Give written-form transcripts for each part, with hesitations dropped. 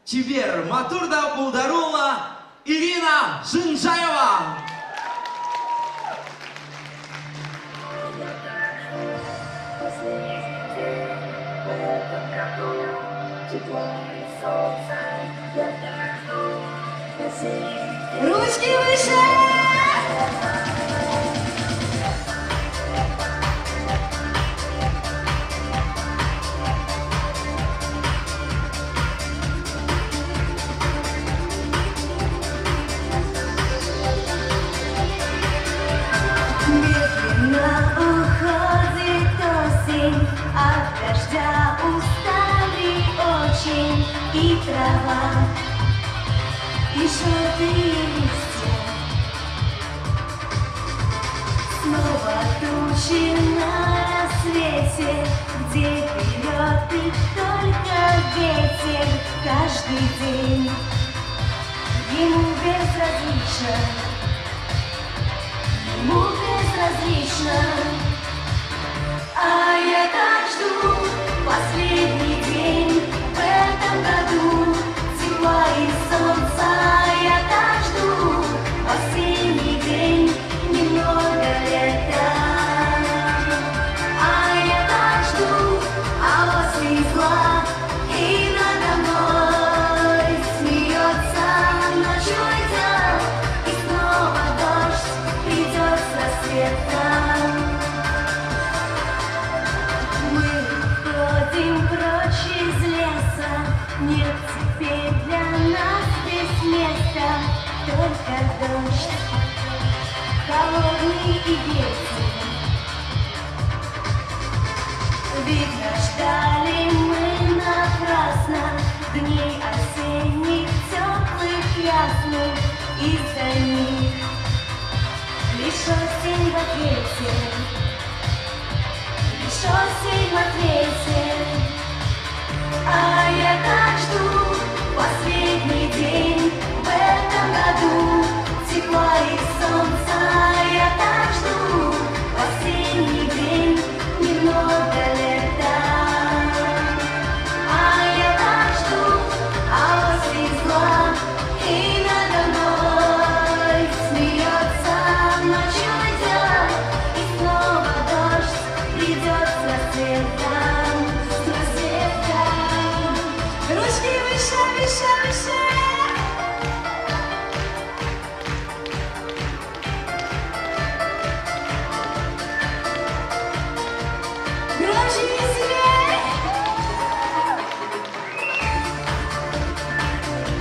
Теперь Матурда Булдарула Ирина Жинжаева. Ручки выше! Медленно уходит осень, от дождя устали очень и трава, и желтые листья. Снова тучи на рассвете, где вперед их только ветер. Каждый день ему безразлично, ему безразлично. А я так жду последний день в этом году, тепла и солнца. Я так жду осенний день, немного лета. А я так жду, а после зла и надо мной смеется ночью идет, и снова дождь придет с рассветом. Мы ходим прочь из леса, нет теперь для нас здесь места, только дождь, холодный и ветер. Видно, ждали мы напрасно дней осенних, теплых, ясных, из-за них лишь осень в ответе, лишь осень в ответе. А я так жду последний день в этом году, тепла и солнца. Я так жду осенний день, немного лета. А я так жду, а после зла и надо мной смеется ночью идет, и снова дождь придет с рассветом, с рассветом. Ручки выше, выше, выше. Громче и веселее.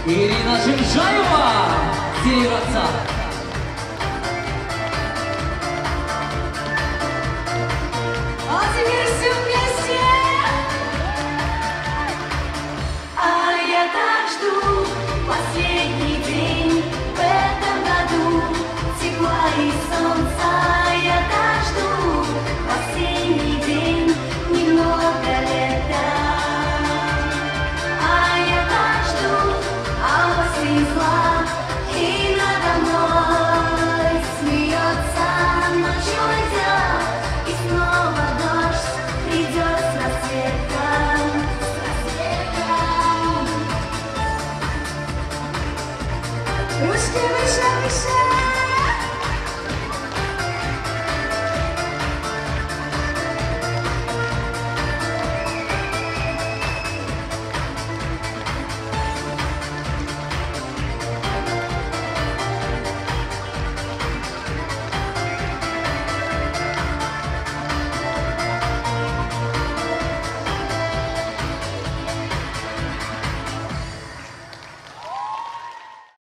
Ирина Жинжаева, Северца.